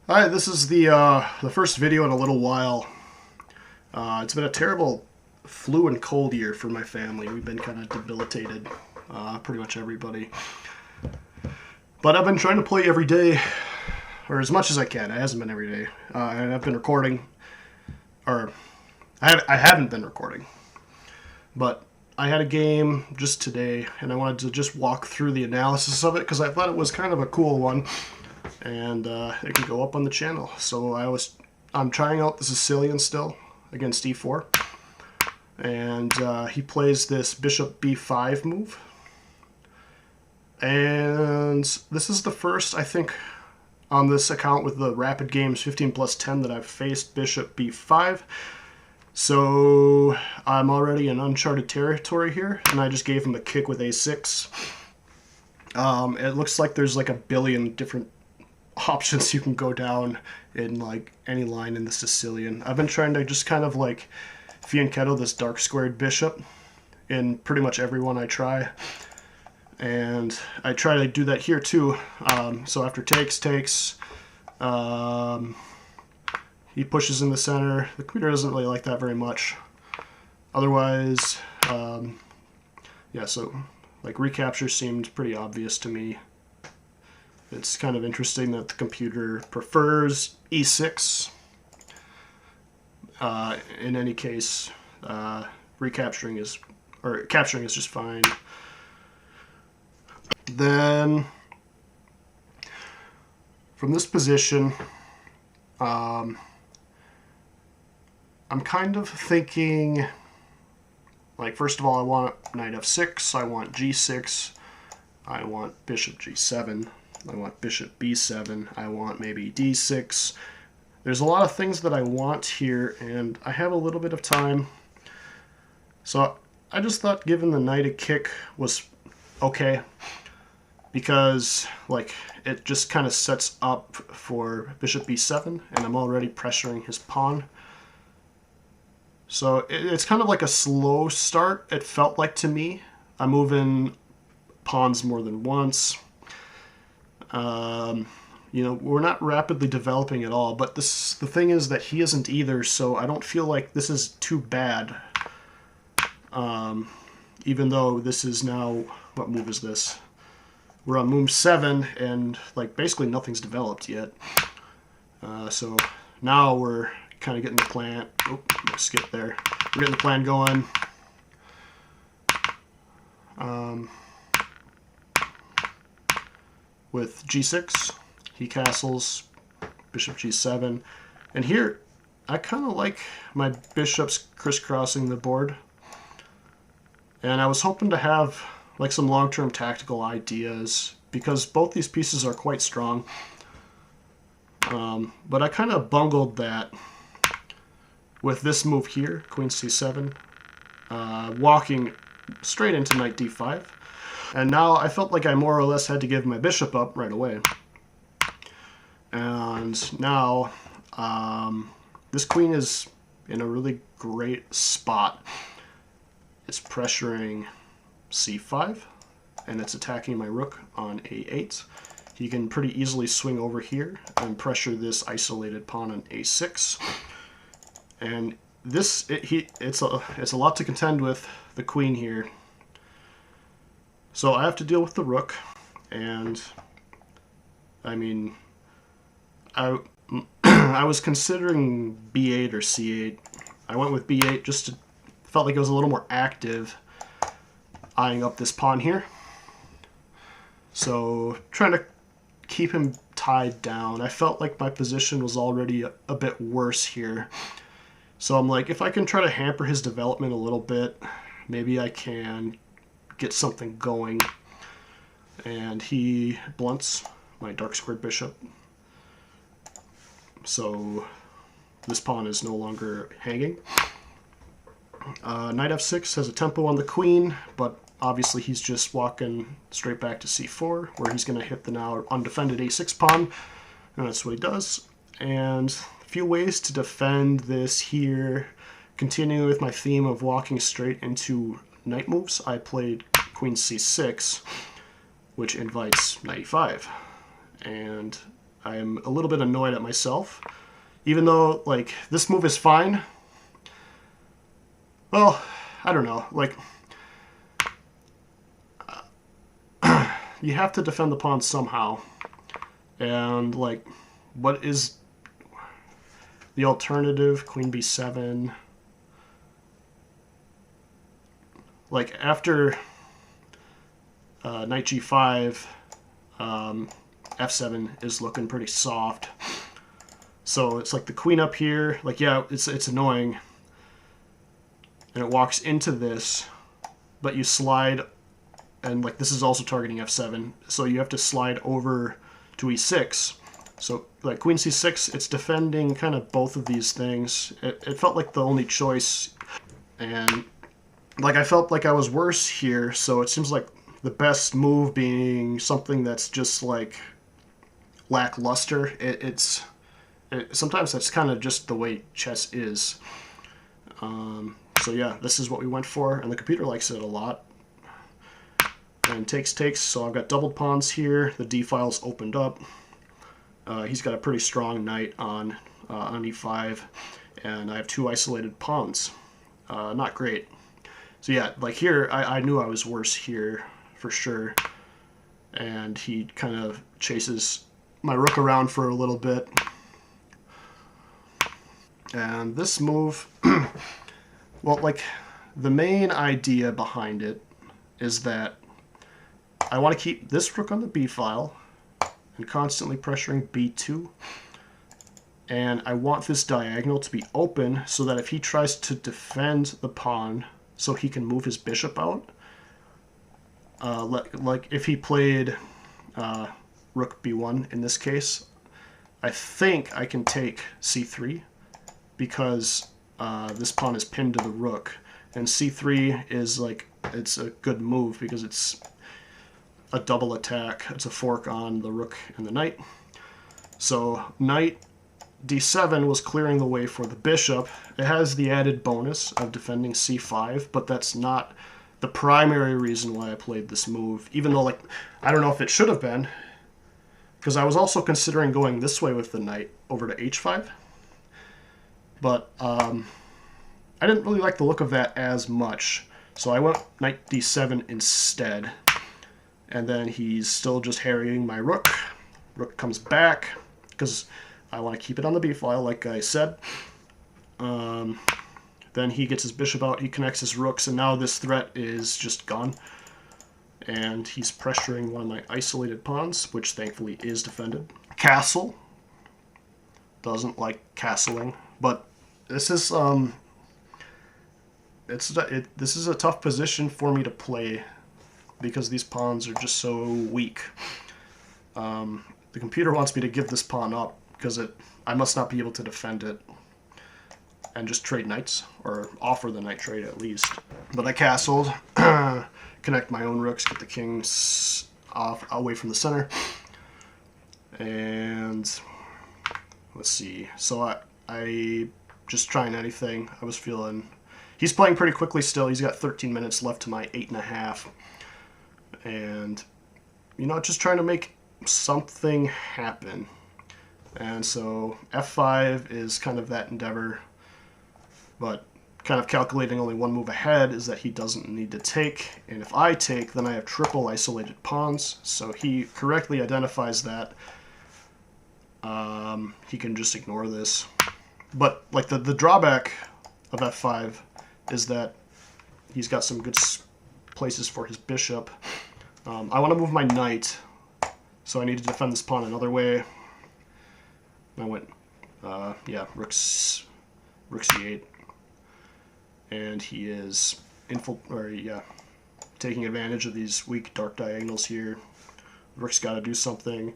Hi, this is the first video in a little while. It's been a terrible flu and cold year for my family. We've been kind of debilitated, pretty much everybody. But I've been trying to play every day, or as much as I can. It hasn't been every day, and I've been recording, or I haven't been recording. But I had a game just today, and I wanted to just walk through the analysis of it because I thought it was kind of a cool one. And it can go up on the channel. So I'm trying out the Sicilian still against e4, and he plays this bishop b5 move, and this is the first, I think, on this account with the Rapid Games 15+10 that I've faced bishop b5. So I'm already in uncharted territory here, and I just gave him a kick with a6. It looks like there's like a billion different options you can go down in like any line in the Sicilian. I've been trying to just kind of like fianchetto this dark squared bishop in pretty much every one I try, and I try to do that here too. So after takes, he pushes in the center. The computer doesn't really like that very much. Otherwise, yeah, so like recapture seemed pretty obvious to me. It's kind of interesting that the computer prefers e6. In any case, capturing is just fine. Then, from this position, I'm kind of thinking, like, first of all, I want knight f6, I want g6, I want bishop g7. I want bishop b7, I want maybe d6. There's a lot of things that I want here, and I have a little bit of time. So I just thought giving the knight a kick was okay, because like it just kind of sets up for bishop b7, and I'm already pressuring his pawn. So it's kind of like a slow start, it felt like to me. I'm moving pawns more than once. You know, we're not rapidly developing at all, but the thing is that he isn't either, so I don't feel like this is too bad. Even though this is now, what move is this? We're on move 7, and like basically nothing's developed yet. So now we're kind of getting the plan. Oh, skip there. We're getting the plan going. With g6, he castles, bishop g7, and here I kind of like my bishops crisscrossing the board, and I was hoping to have like some long-term tactical ideas because both these pieces are quite strong, but I kind of bungled that with this move here, queen c7, walking straight into knight d5. And now I felt like I more or less had to give my bishop up right away. And now this queen is in a really great spot. It's pressuring c5, and it's attacking my rook on a8. He can pretty easily swing over here and pressure this isolated pawn on a6. And this, it's a lot to contend with the queen here. So I have to deal with the rook, and I mean, I was considering b8 or c8. I went with b8 just to felt like it was a little more active, eyeing up this pawn here. So trying to keep him tied down. I felt like my position was already a bit worse here. So I'm like, if I can try to hamper his development a little bit, maybe I can get something going. And he blunts my dark squared bishop. So this pawn is no longer hanging. Knight f6 has a tempo on the queen, but obviously he's just walking straight back to c4, where he's going to hit the now undefended a6 pawn, and that's what he does. And a few ways to defend this here. Continuing with my theme of walking straight into knight moves, I played queen c6, which invites knight e5. And I'm a little bit annoyed at myself. Even though, like, this move is fine. Well, I don't know. Like, you have to defend the pawn somehow. And, like, what is the alternative? Queen b7. Like, after knight g5, f7 is looking pretty soft. So it's like the queen up here. Like, yeah, it's annoying. And it walks into this, but you slide, and like this is also targeting f7. So you have to slide over to e6. So like queen c6, it's defending kind of both of these things. It felt like the only choice. And like I felt like I was worse here, so it seems like the best move being something that's just like lackluster. Sometimes that's kind of just the way chess is. So yeah, this is what we went for, and the computer likes it a lot. And takes, so I've got doubled pawns here. The d-file's opened up. He's got a pretty strong knight on e5, and I have two isolated pawns. Not great. So yeah, like here, I knew I was worse here for sure. And he kind of chases my rook around for a little bit. And this move, well, like the main idea behind it is that I want to keep this rook on the b file and constantly pressuring b2. And I want this diagonal to be open so that if he tries to defend the pawn so he can move his bishop out, like if he played rook b1 in this case, I think I can take c3 because this pawn is pinned to the rook. And c3 is like, it's a good move because it's a double attack. It's a fork on the rook and the knight. So knight d7 was clearing the way for the bishop. It has the added bonus of defending c5, but that's not the primary reason why I played this move. Even though, like, I don't know if it should have been, because I was also considering going this way with the knight over to h5. But I didn't really like the look of that as much, so I went knight d7 instead. And then he's still just harrying my rook. Rook comes back, because I want to keep it on the b file, like I said. Then he gets his bishop out, he connects his rooks, and now this threat is just gone. And he's pressuring one of my isolated pawns, which thankfully is defended. Castle. Doesn't like castling, but this is this is a tough position for me to play because these pawns are just so weak. The computer wants me to give this pawn up because I must not be able to defend it and just trade knights, or offer the knight trade at least. But I castled, connect my own rooks, get the kings off away from the center, and let's see. So I just trying anything. I was feeling he's playing pretty quickly still. He's got 13 minutes left to my 8.5, and you know, just trying to make something happen. And so f5 is kind of that endeavor, but kind of calculating only one move ahead is that he doesn't need to take, and if I take, then I have triple isolated pawns. So he correctly identifies that. He can just ignore this. But like the drawback of f5 is that he's got some good places for his bishop. I want to move my knight, so I need to defend this pawn another way. I went, yeah, rook c8, and he is taking advantage of these weak dark diagonals here. Rook's got to do something,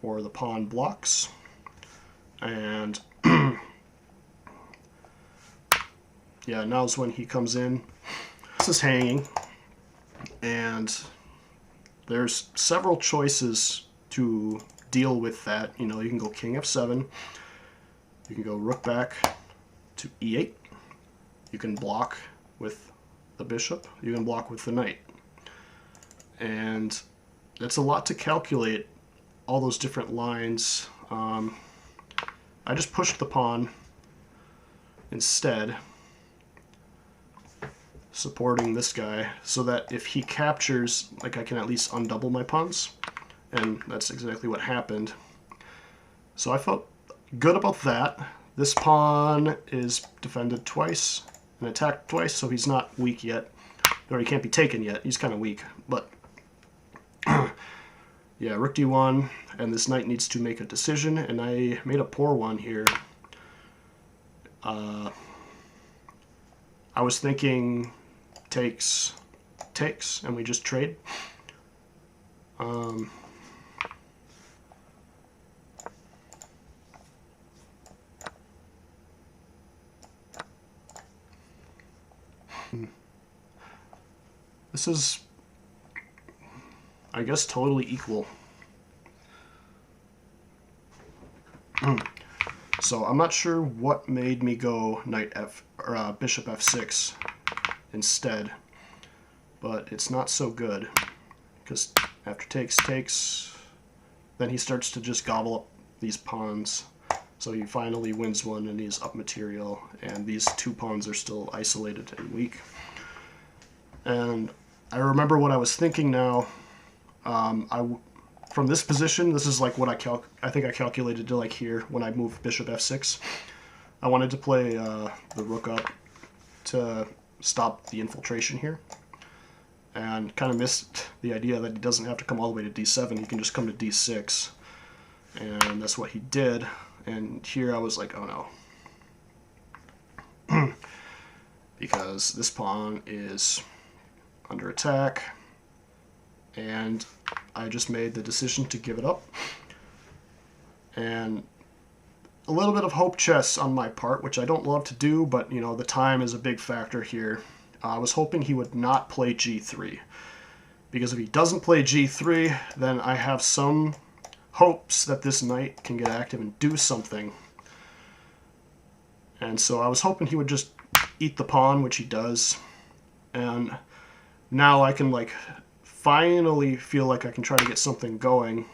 or the pawn blocks. And yeah, now's when he comes in. This is hanging, and there's several choices to deal with that. You know, you can go king f7, you can go rook back to e8, you can block with the bishop, you can block with the knight. And it's a lot to calculate all those different lines, I just pushed the pawn instead, supporting this guy, so that if he captures, like, I can at least undouble my pawns, and that's exactly what happened. So I felt good about that. This pawn is defended twice and attacked twice, so he's not weak yet, or he can't be taken yet. He's kind of weak, but yeah, rook d1, and this knight needs to make a decision, and I made a poor one here. I was thinking takes, and we just trade. This is, I guess, totally equal. So I'm not sure what made me go knight f or bishop f6 instead, but it's not so good, because after takes, then he starts to just gobble up these pawns. So he finally wins one and he's up material, and these two pawns are still isolated and weak. And I remember what I was thinking now. From this position, this is like what I think I calculated to like here when I moved bishop f6. I wanted to play the rook up to stop the infiltration here, and kind of missed the idea that he doesn't have to come all the way to d7. He can just come to d6, and that's what he did. And here I was like, oh no, because this pawn is under attack, and I just made the decision to give it up. And a little bit of hope chess on my part, which I don't love to do, but you know, the time is a big factor here. I was hoping he would not play g3, because if he doesn't play g3, then I have some hopes that this knight can get active and do something. And so I was hoping he would just eat the pawn, which he does, and now I can like finally feel like I can try to get something going.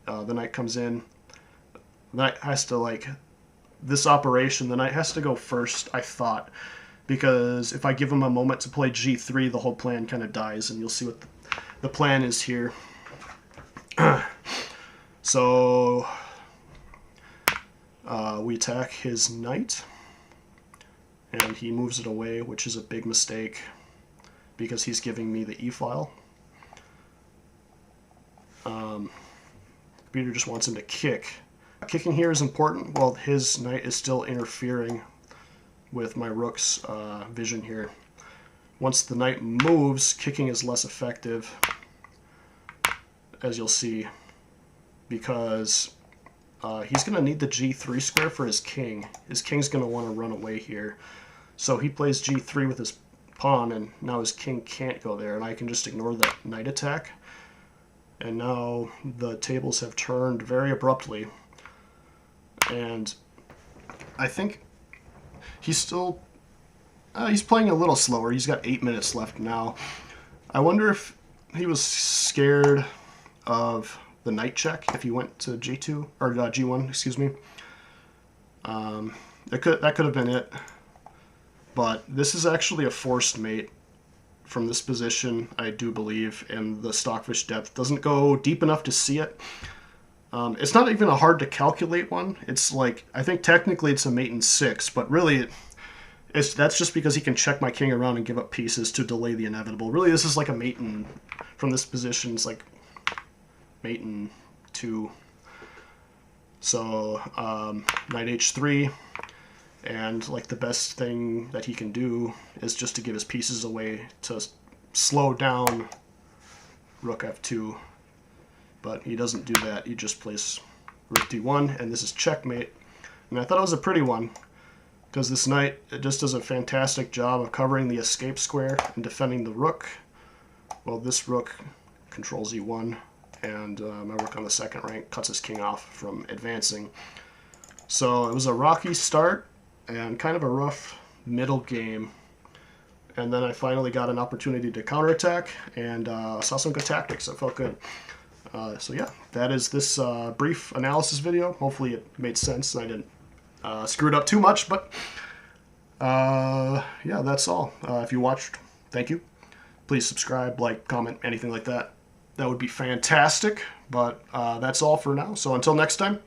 The knight comes in. The knight has to, like, this operation, the knight has to go first, I thought, because if I give him a moment to play g3, the whole plan kind of dies, and you'll see what the plan is here. So we attack his knight, and he moves it away, which is a big mistake, because he's giving me the e-file. Peter just wants him to kick. Kicking here is important. Well, his knight is still interfering with my rook's vision here. Once the knight moves, kicking is less effective, as you'll see, because he's going to need the g3 square for his king. His king's going to want to run away here. So he plays g3 with his pawn, and now his king can't go there, and I can just ignore that knight attack. And now the tables have turned very abruptly, and I think he's still he's playing a little slower. He's got 8 minutes left now. I wonder if he was scared of the knight check if he went to g2 or g1, excuse me. That could have been it, but this is actually a forced mate from this position, I do believe, and the stockfish depth doesn't go deep enough to see it. It's not even a hard to calculate one. It's like, I think technically it's a mate in 6, but really that's just because he can check my king around and give up pieces to delay the inevitable. Really, this is like a mate in, from this position, it's like mate in 2. So knight h3, and like the best thing that he can do is just to give his pieces away to slow down rook f2, but he doesn't do that. He just plays rook d1, and this is checkmate. And I thought it was a pretty one, because this knight, it just does a fantastic job of covering the escape square and defending the rook. Well, this rook controls e1, and my rook on the second rank cuts his king off from advancing. So it was a rocky start and kind of a rough middle game, and then I finally got an opportunity to counterattack, and saw some good tactics. It felt good. So yeah, that is this brief analysis video. Hopefully it made sense and I didn't screw it up too much, but yeah, that's all. If you watched, thank you. Please subscribe, like, comment, anything like that. That would be fantastic, but that's all for now. So until next time,